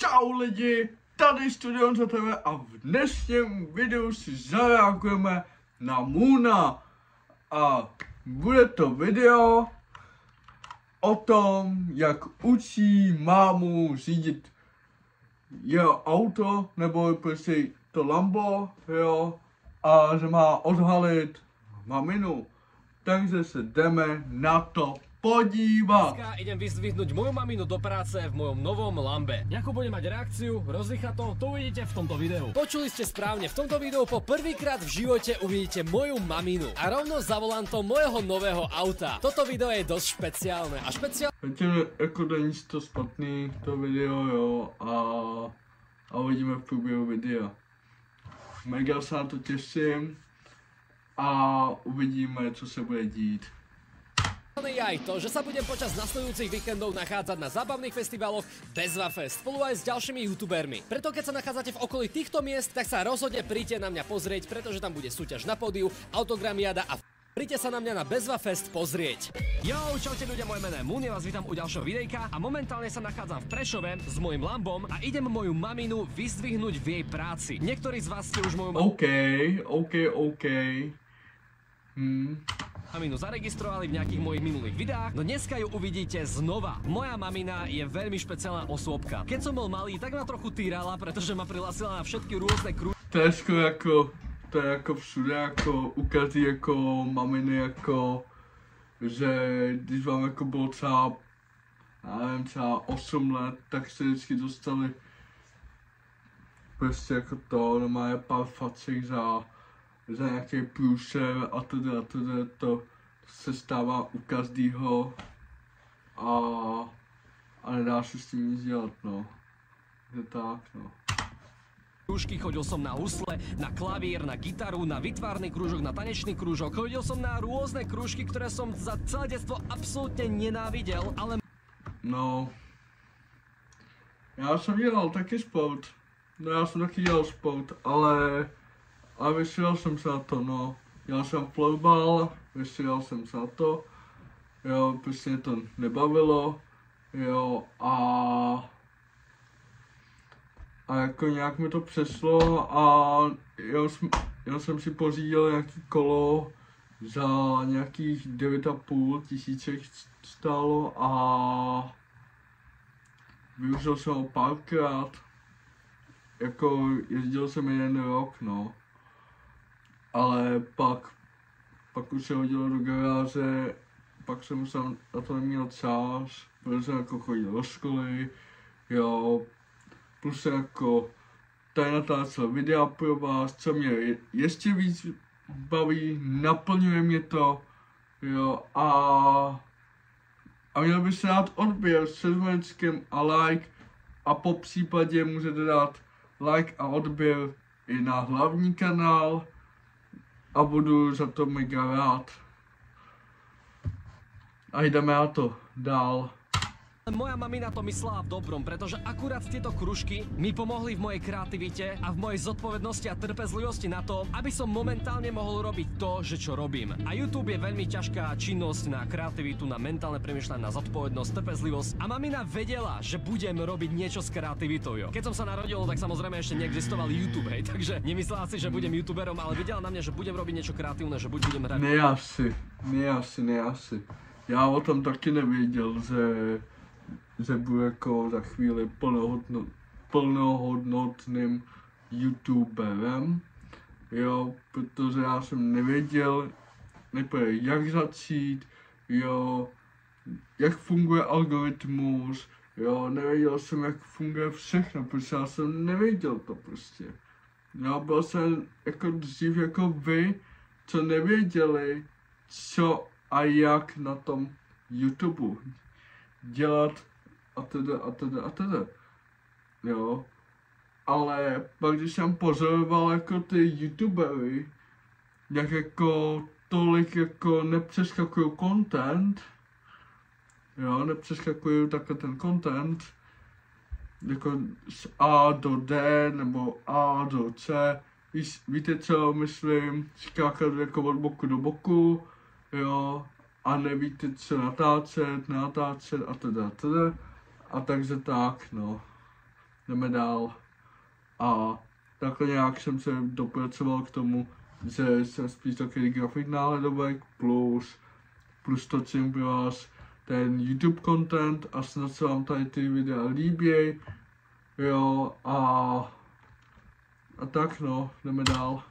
Čau lidi, tady Studion za tebe a v dnešním videu si zareagujeme na Moona. A bude to video o tom, jak učí mámu řídit jeho auto, nebo prostě to Lambo, jo, a že má odhalit maminu. Takže se jdeme na to podívat. Dneska idem vyzdvihnúť moju maminu do práce v mojom novom Lambe. Jakú bude mať reakciu, rozrýchla to uvidíte v tomto videu. Počuli ste správne, v tomto videu po prvýkrát v živote uvidíte moju maminu a rovno za volantom mojho nového auta. Toto video je dosť špeciálne a Zatím jako není to špatný, to video, jo, a uvidíme v průběhu videa. Mega se na to těším a uvidíme, co se bude dít. je aj to, že sa budem počas nasledujúcich víkendov nachádzať na zábavných festivaloch BezvaFest spolu aj s ďalšími youtubermi. Preto keď sa nachádzate v okolí týchto miest, tak sa rozhodne príďte na mňa pozrieť, pretože tam bude súťaž na pódiu, autogramiada a príďte sa na mňa na BezvaFest pozrieť. Jo, čaute ľudia, moje meno je Moon, ja vás vítam u ďalšieho videjka a momentálne sa nachádzam v Prešove s mojím Lambom a idem moju maminu vyzdvihnúť v jej práci. Niektorí z vás ste už moju maminu zaregistrovali v nejakých mojich minulých videách, no dneska ju uvidíte znova. Moja mamina je veľmi špeciálna osôbka. Keď som bol malý, tak ma trochu týrala, pretože ma prihlásila na všetky rôzne Trošku jako, to je jako všude, jako u každý jako maminy, jako, že když vám jako bylo třeba, já nevím, třeba 8 let, tak se vždycky dostali prostě jako to, normálně pár facek za nějaký průšer a teda to se stává u každýho a nedá se s tím nic dělat, no. Je tak, no. Krúžky, chodil som na husle, na klavír, na gitaru, na vytvárny krúžok, na tanečný krúžok. Chodil som na rôzne krúžky, ktoré som za celé detstvo absolútne nenávidel, ale... No... Já jsem dělal taky sport. No já jsem taky dělal sport, ale vystřídal jsem se na to, no. Dělal jsem florbal, vystřídal jsem se na to. Jo, prostě mě to nebavilo. Jo, a jako nějak mi to přešlo a já jsem si pořídil nějaký kolo za nějakých 9,5 tisícek stálo a využil jsem ho párkrát. Jako jezdil jsem 1 rok, no. Ale pak už se hodilo do garáže, pak jsem musel na to neměl čas, protože jsem jako chodil do školy, jo. Plus jako tady natáčel videa pro vás, co mě ještě víc baví, naplňuje mě to, jo, a měl bych se dát odběr s servečkem a like a po případě můžete dát like a odběr i na hlavní kanál a budu za to mega rád. A jdeme na to dál. Moja mamina to myslela v dobrom, pretože akurát tieto kružky mi pomohli v mojej kreativite a v mojej zodpovednosti a trpezlivosti na to, aby som momentálne mohol robiť to, že čo robím. A YouTube je veľmi ťažká činnosť na kreativitu, na mentálne premýšľanie, na zodpovednosť, trpezlivosť. A mamina vedela, že budem robiť niečo s kreativitou. Jo. Keď som sa narodil, tak samozrejme ešte neexistoval YouTube, hej, takže nemyslela si, že budem youtuberom, ale videla na mňa, že budem robiť niečo kreatívne, že buď budem hrať. Ne asi. Já o tom taky nevěděl, že budu jako za chvíli plnohodnotným youtuberem, jo, protože já jsem nevěděl nejprve jak začít, jo, jak funguje algoritmus, jo, nevěděl jsem jak funguje všechno, protože já jsem nevěděl to prostě. Já byl jsem jako dřív jako vy, co nevěděli, co a jak na tom YouTube dělat a teda. Jo. Ale pak když jsem pozoroval jako ty youtubery, jak jako tolik jako nepřeskakují content, jo, nepřeskakují takhle ten content, jako z A do D nebo A do C, víte co myslím, skákat jako od boku do boku, jo, a nevíte co natáčet a teda. A takže tak, no. jdeme dál. A takhle nějak jsem se dopracoval k tomu, že jsem spíš takový grafik náhledovek plus točím pro vás ten YouTube content a snad se vám tady ty videa líbí. Jo, a tak no, jdeme dál.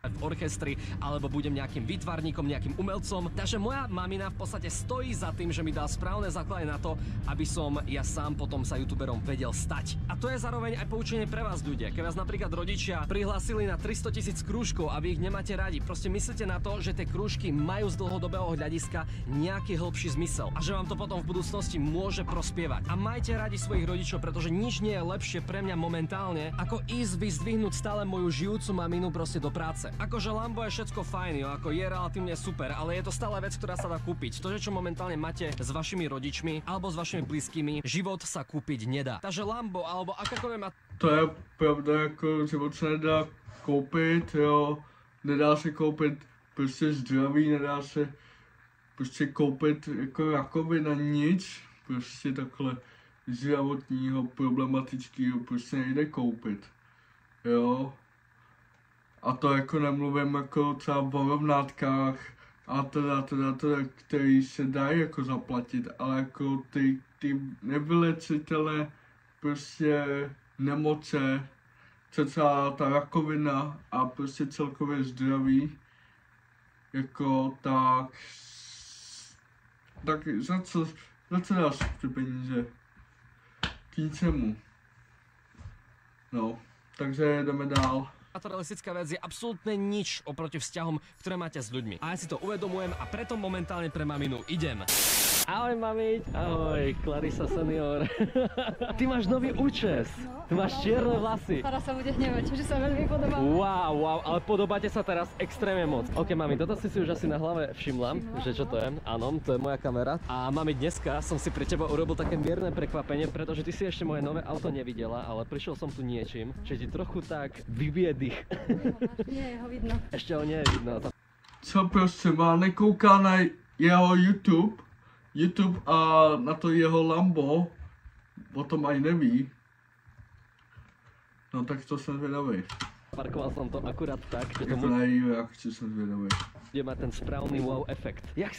V orchestri, alebo budem nejakým výtvarníkom, nejakým umelcom. Takže moja mamina v podstate stojí za tým, že mi dá správne základy na to, aby som ja sám potom sa youtuberom vedel stať. A to je zároveň aj poučenie pre vás, ľudia. Keď vás napríklad rodičia prihlásili na 300 000 krúžkov a vy ich nemáte radi, proste myslíte na to, že tie krúžky majú z dlhodobého hľadiska nejaký hĺbší zmysel a že vám to potom v budúcnosti môže prospievať. A majte radi svojich rodičov, pretože nič nie je lepšie pre mňa momentálne, ako ísť vyzdvihnúť stále moju žijúcu maminu proste do práce. Akože Lambo je všetko fajn, jo, ako je relatívne super, ale je to stále vec, ktorá sa dá kúpiť. To, čo momentálne máte s vašimi rodičmi alebo s vašimi blízkymi, život sa kúpiť nedá. Takže Lambo alebo akákoľvek To je pravda, jako život se nedá koupit, jo. Nedá se koupit prostě zdraví, nedá se prostě koupit jako rakovina nic. Prostě takhle zdravotního, problematického prostě nejde koupit, jo. A to jako nemluvím jako třeba o rovnátkách a teda, který se dají jako zaplatit, ale jako ty nevylečitelné prostě nemoce, třeba ta rakovina a prostě celkově zdraví, jako tak za co dáš ty peníze? K ničemu. No, takže jdeme dál. Materialistická vec je absolútne nič oproti vzťahom, ktoré máte s ľuďmi. A ja si to uvedomujem a preto momentálne pre maminu idem. Ahoj mamiť, ahoj, Clarissa senior. Ty máš nový účes, ty máš čierne vlasy. Teraz sa bude hnevať, že sa veľmi podobá. Wow, ale podobáte sa teraz extrémne moc. Ok, mami, toto si už asi na hlave všimla, že čo to je. Áno, to je moja kamera. A mami, dneska som si pre teba urobil také mierne prekvapenie, pretože ty si ešte moje nové auto nevidela, ale prišiel som tu niečím, že ti trochu tak vybije dých. Nie je ho vidno. Ešte ho nie je vidno. Co prosím vás, nekouká na jeho YouTube a na to jeho Lambo, o tom aj neví. No tak to jsem zvědavý. Parkoval som to akurát tak, že Jako na její reakci jsem zvědavý. bude mať ten správny wow efekt. Jak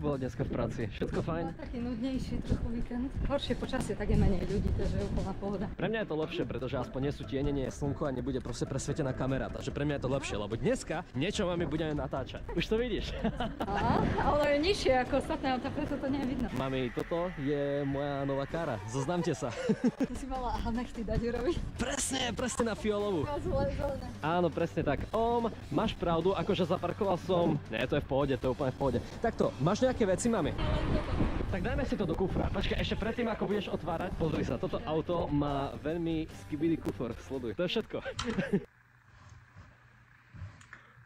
bolo dneska v práci? Všetko fajn? Taký nudnejší trochu víkend. Horšie počasie, tak je menej ľudí, takže je úplná pohoda. Pre mňa je to lepšie, pretože aspoň nie sú tiene, nie je slnko a nebude proste presvietená kamera. Takže pre mňa je to lepšie, lebo dneska niečo máme budeme natáčať. Už to vidíš? Aha, ale je nižšie ako ostatné auta, preto to nie je vidno. Mami, toto je moja nová kára. Zoznamte sa. Ty si mala nechty dať urobiť. Presne na fialovú. Zelené. Áno, presne tak. Máš pravdu, akože zaparkoval som. Nie, to je v pohode, to je úplne v pohode. Takto, máš nejaké veci, mami? Tak dajme si to do kufra. Počkaj, ešte predtým, ako budeš otvárať, pozri sa, toto auto má veľmi skibidi kufor, sleduj. To je všetko.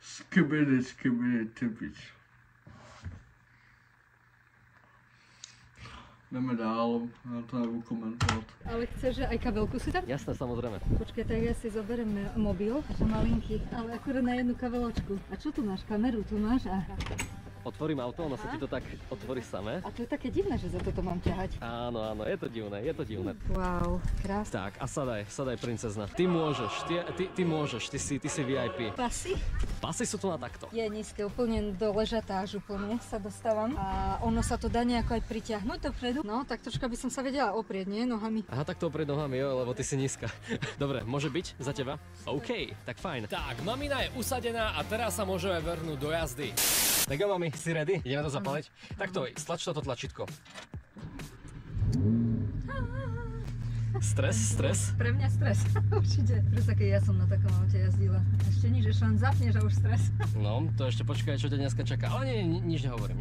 Skibidi, typič. Jdeme dál, já to nebudu komentovat. Ale chceš, že aj kabelku si tam? Jasné, samozrejme. Počkaj, tak ja si zoberiem mobil, že malinký, ale akurát na jednu kabeločku. A čo tu máš? Kameru tu máš? A... Otvorím auto, ono sa ti to tak otvorí samé. A to je také divné, že za toto mám ťahať. Áno, je to divné, Wow, krásne. Tak, a sadaj, princezna. Ty môžeš, ty môžeš, ty si VIP. Pasy? Pasy sú tu na takto. Je nízke, úplne do ležatáž úplne sa dostávam. A ono sa to dá nejako aj pritiahnuť dopredu. No, tak troška by som sa vedela oprieť, nie? Nohami. Aha, tak to oprieť nohami, jo, lebo ty si nízka. Dobre, môže byť za teba? OK, tak fajn. Tak, mamina je usadená a teraz sa môžeme vrhnúť do jazdy. Tak jo, mami, si ready? Ideme to zapaliť? Takto, stlač toto tlačítko. Stres? Pre mňa stres, určite. Preto keď ja som na takom aute jazdila. Ešte nič, že len zapneš a už stres. No, to ešte počkaj, čo ťa dneska čaká. Ale nie, nič nehovorím.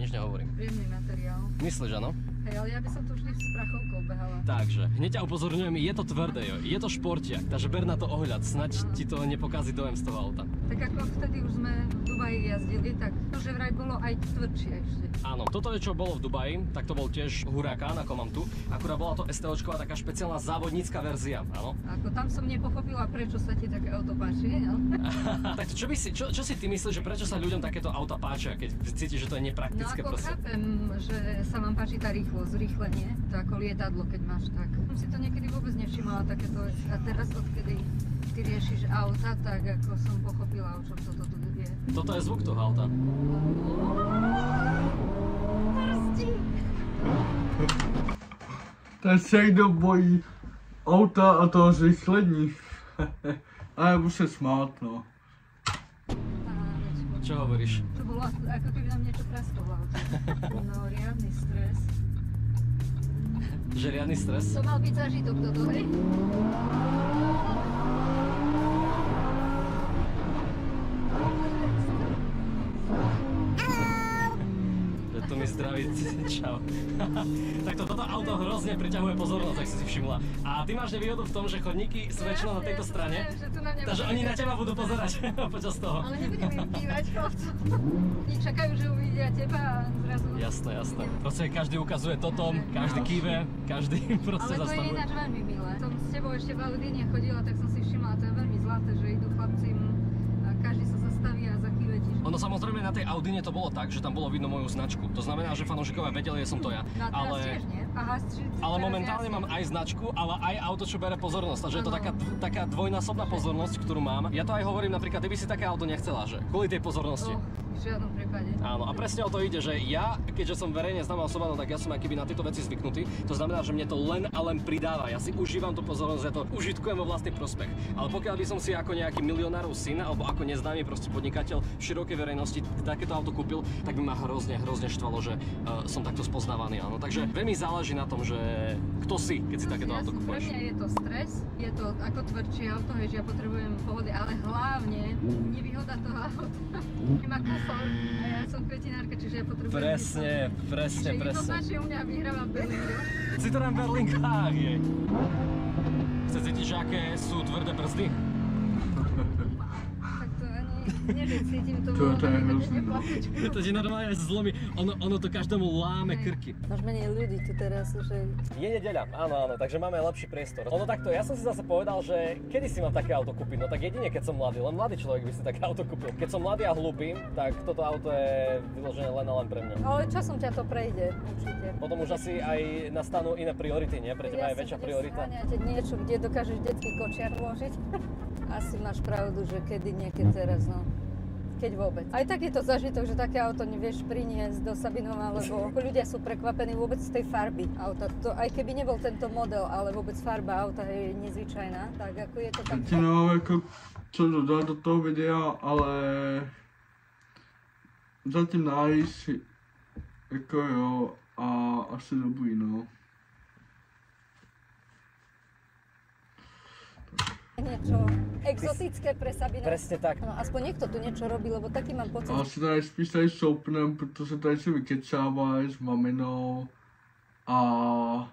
Príjemný materiál. Myslíš, áno? Hej, ale ja by som tu vždy s prachovkou behala. Takže, hneď ťa upozorňujem, je to tvrdé, jo. Je to športiak, takže ber na to ohľad. Snaď ti to nepokazí dojem z toho auta. Tak ako vtedy už sme v Dubaji jazdili, tak to, že vraj bolo aj tvrdšie ešte. Áno, toto je čo bolo v Dubaji, tak to bol tiež Huracán, ako mám tu. Akurát bola to STOčková taká špeciálna závodnícka verzia, áno. Ako tam som nepochopila, prečo sa ti také auto páči, no? Tak čo si ty myslíš, že prečo sa ľuďom takéto auta páčia, keď cítiš, že to je nepraktické No ako proste? chápem, že sa vám páči tá rýchlosť, zrýchlenie, to ako lietadlo, keď máš tak. Som si to niekedy vôbec nevšimala takéto veci. A teraz odkedy ty riešiš auta, tak ako som pochopila, o čom toto tu je. Toto je zvuk toho auta. Ten se někdo bojí auta a toho zrychlení. A já budu se smát, no. Čo hovoríš? To bolo ako keby nám niečo prasklo v aute. No, riadny stres. Že riadny stres? To mal byť zážitok toto, hej? To mi zdraví, čau. Tak toto auto hrozne priťahuje pozornosť, ak si si všimla. A ty máš nevýhodu v tom, že chodníky sú väčšinou na tejto strane, takže oni na teba budú pozerať počas toho. Ale nebudem im kývať, chlapcu. Oni čakajú, že uvidia teba a zrazu... Jasné. Proste každý ukazuje toto, každý kýve, každý proste Ale to je zastavuje. ináč veľmi milé. Som s tebou ešte v Audine chodila, tak som si všimla, to je veľmi zlaté, že idú chlapci a každý sa zastaví a zakýve ti. Ono samozrejme na tej Audine to bolo tak, že tam bolo vidno moju značku. To znamená, že fanúšikovia vedeli, že som to ja. No a teraz tiež nie? Aha, Ale momentálne mám aj značku, ale aj auto, čo bere pozornosť. Takže je to taká dvojnásobná pozornosť, ktorú mám. Ja to aj hovorím napríklad, ty by si také auto nechcela, že? Kvôli tej pozornosti. V žiadnom prípade. Áno, a presne o to ide, že ja, keďže som verejne známa osoba, no tak ja som akýby na tieto veci zvyknutý. To znamená, že mne to len a len pridáva. Ja si užívam tú pozornosť, ja to užitkujem vo vlastný prospech. Ale pokiaľ by som si ako nejaký milionárov syn alebo ako neznámy proste podnikateľ v širokej verejnosti takéto auto kúpil, tak by ma hrozne štvalo, že som takto spoznávaný, áno. Takže veľmi záleží na tom, že kto si, keď si takéto auto Pre kúpuješ. mňa je to stres, je to ako tvrdšie auto, hej, že ja potrebujem pohody, ale hlavne nevýhoda toho auta. Nemá kufor a ja som kvetinárka, čiže ja potrebujem... Presne. Čiže jednoznačne u mňa vyhráva Berlingo. Citroen Berlingo je. Chce cítiť, že aké sú tvrdé brzdy? Tak to ani, nie že cítim to, To je ani hrozné. neplachučku. To ti normálne zlomí, ono to každému láme krky. Máš menej ľudí tu teraz, že... Je nedeľa, áno, takže máme lepší priestor. Ono takto, ja som si zase povedal, že kedy si mám také auto kúpiť, no tak jedine keď som mladý, len mladý človek by si také auto kúpil. Keď som mladý a hlupý, tak toto auto je vyložené len a len pre mňa. Ale časom ťa to prejde, určite. Potom už asi aj nastanú iné priority, nie? Pre teba je väčšia priorita. Jasne, niečo, kde dokážeš detský kočiar vložiť. Asi máš pravdu, že kedy, niekedy teraz, no. Keď vôbec. Aj tak je to zažitok, že také auto nevieš priniesť do Sabinova, lebo ľudia sú prekvapení vôbec z tej farby auta. To, aj keby nebol tento model, ale vôbec farba auta je nezvyčajná, tak ako je to tak... Teď nemám jako co dodat do toho videa, ale zatím nice, jako jo, a asi dobrý, no. Niečo exotické pre Sabina. Presne tak. No, aspoň niekto tu niečo robí, lebo taký mám pocit. A asi tady spíš tady soupnem, protože tady si vykecávají s maminou a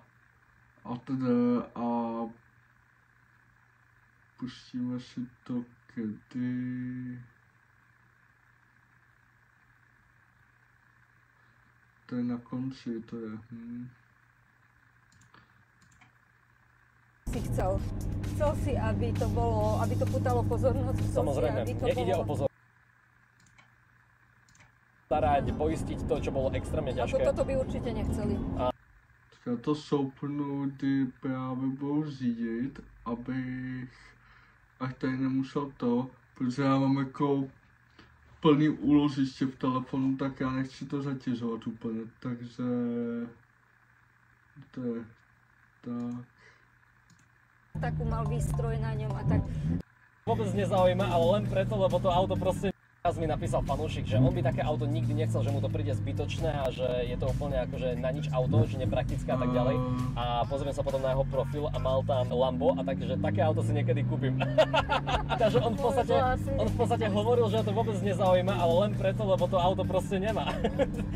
teda a pustíme si to kedy. To je na konci, to je. Si chcel si, aby to bolo, aby to pútalo pozornosť. Chcel Samozrejme, si, aby to mne ide bolo... o pozor. Starať, poistiť to, čo bolo extrémne Ako ťažké. toto by určite nechceli. Já to soupnu, kdy právě budu řídit, abych až tady nemusel to, protože já mám jako plný úložiště v telefonu, tak já nechci to zatěžovat úplně, takže to je tak. Takú mal výstroj na ňom a tak. Vôbec nezaujíma, ale len preto, lebo to auto proste... Raz mi napísal fanúšik, že on by také auto nikdy nechcel, že mu to príde zbytočné a že je to úplne akože na nič auto, že nepraktické a tak ďalej. A pozriem sa potom na jeho profil a mal tam Lambo a takže také auto si niekedy kúpim. Takže on v podstate hovoril, že to vôbec nezaujíma, ale len preto, lebo to auto proste nemá.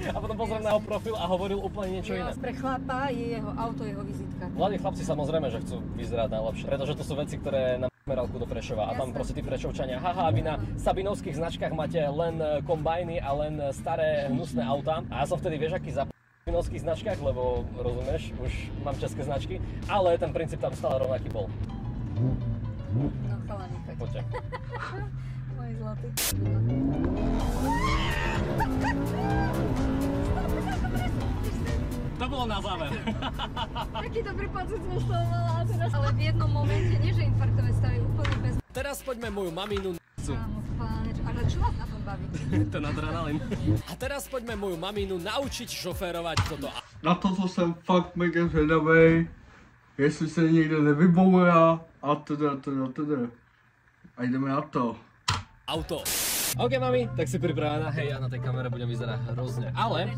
A potom pozriem na jeho profil a hovoril úplne niečo iné. Pre chlapa je jeho auto jeho vizitka. Mladí chlapci samozrejme, že chcú vyzerať najlepšie, pretože to sú veci, ktoré nám Meralku do Prešova a tam Jasné. proste tí Prešovčania, haha, vy na sabinovských značkách máte len kombajny a len staré hnusné autá. A ja som vtedy, vieš, aký za sabinovských značkách, lebo rozumieš, už mám české značky, ale ten princíp tam stále rovnaký bol. No chalani, choď. Poďte. Môj zlatý. To bolo na záver. Taký dobrý pocit som z toho mala a teraz... Ale v jednom momente, nie že infarktové stavy, úplne bez... Teraz poďme moju maminu Áno, páne, ale čo vás na tom baví? ten adrenalin. A teraz poďme moju maminu naučiť šoférovať toto Na to jsem fakt mega zvědavej, jestli se někde nevybourá a teda. A jdeme na to. auto. OK, mami, tak si pripravená. Hej, ja na tej kamere budem vyzerať hrozne. Ale...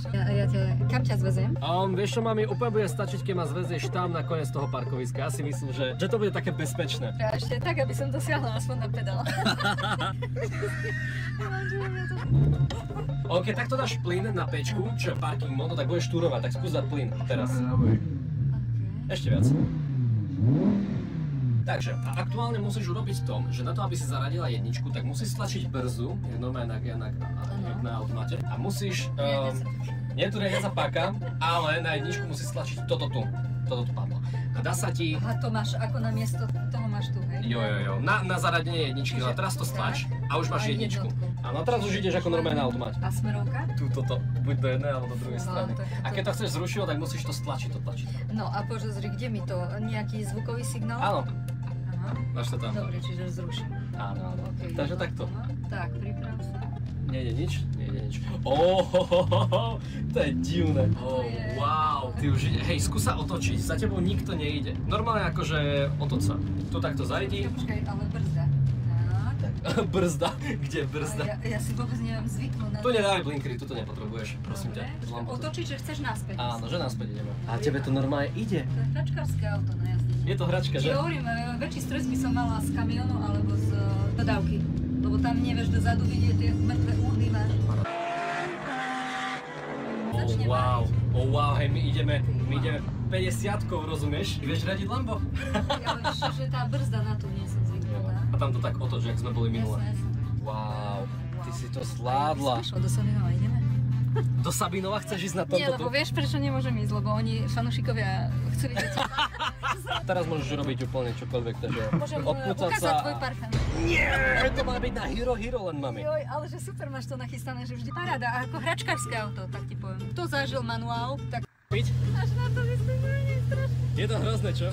Kam ťa zveziem? Vieš čo, mami, úplne bude stačiť, keď ma zvezieš tam na koniec toho parkoviska. Ja si myslím, že to bude také bezpečné. Ja ešte tak, aby som dosiahla aspoň na pedál. OK, tak to dáš plyn na pečku, čo je parking mode, tak budeš túrovať, tak skús dať plyn teraz. Ešte viac. Takže, a aktuálne musíš urobiť v tom, že na to, aby si zaradila jedničku, tak musíš stlačiť brzdu, normálne na automate, a musíš, nie tu riadiaca páka, ale na jedničku musíš stlačiť toto tu padlo. A dá sa ti... Aha, to máš ako na miesto toho máš tu, hej? Jo, na zaradenie jedničky, ale teraz to stlač a už máš jedničku. Áno, teraz už ideš ako normálne na automate. A smerovka? Toto, buď do jednej alebo do druhej strany. tak A keď to chceš zrušiť, tak musíš to stlačiť, to tlačidlo. No a pozri, kde mi to, nejaký zvukový signál? Áno, Aha. máš to tam. Dobre, čiže zruším. Áno. Okay, Takže takto. Tak, priprav sa. Nejde nič. To je divné. Wow. Ty už ide, hej, skús sa otočiť, za tebou nikto nejde. Normálne akože otoč sa. Tu takto zajdi. Počkaj, ale brzda. Tak. Brzda? Kde je brzda? Ja si vôbec neviem zvyknúť na... Tu nedávaj blinkery, tu to nepotrebuješ, prosím ťa. Otočiť, že chceš naspäť. Áno, že naspäť ideme. A tebe to normálne ide. To je hračkárske auto na jazdenie. Je to hračka, že? Ja hovorím, väčší stres by som mala z kamionu alebo z dodávky. Lebo tam nevieš dozadu vidieť, tie mŕtve úhly máš. Wow, hej, my ideme 50-kou, rozumieš? Vieš riadiť Lambo? Ja ešte, že tá brzda na to nie som zvyknutá. A tam to tak otoč, jak sme boli minule. Jasné. Wow, ty si to zvládla. Do Sabinova ideme? Do Sabinova chceš ísť na tomto? Nie, lebo vieš, prečo nemôžem ísť, lebo oni, fanúšikovia, chcú vidieť. Teraz môžeš robiť úplne čokoľvek, takže Môžem odpúcať ukázať sa. tvoj parfém. Nie, to má byť na Hero len, mami. Joj, ale že super máš to nachystané, že vždy paráda. A ako hračkárske auto, tak ti poviem. Kto zažil manuál, tak... Piť? Až na to vystupujem, strašne. Je to hrozné, čo?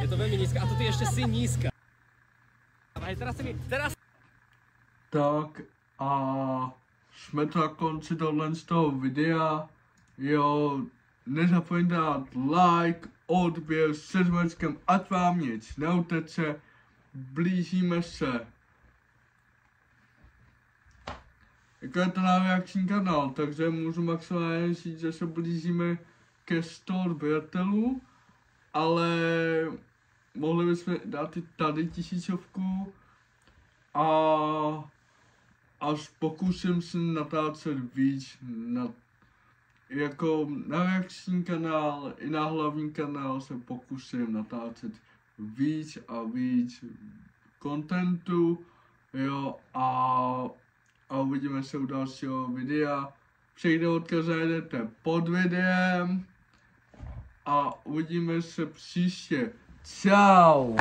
Je to veľmi nízka. A tu ty ešte si nízka. Hej, teraz... Tak a jsme to na konci tohle z toho videa. Jo, nezapomeňte dát like, odběr, serverskem, ať vám nic neuteče. Blížíme se. Jako je to na reakční kanál, takže můžu maximálně říct, že se blížíme ke 100 odběratelů, ale mohli bychom dát i tady 1000 a až pokusím se natáčet víc jako na reakční kanál i na hlavní kanál se pokusím natáčet víc a víc kontentu, jo, a uvidíme se u dalšího videa. Všechny odkazy najdete pod videem a uvidíme se příště. Čau!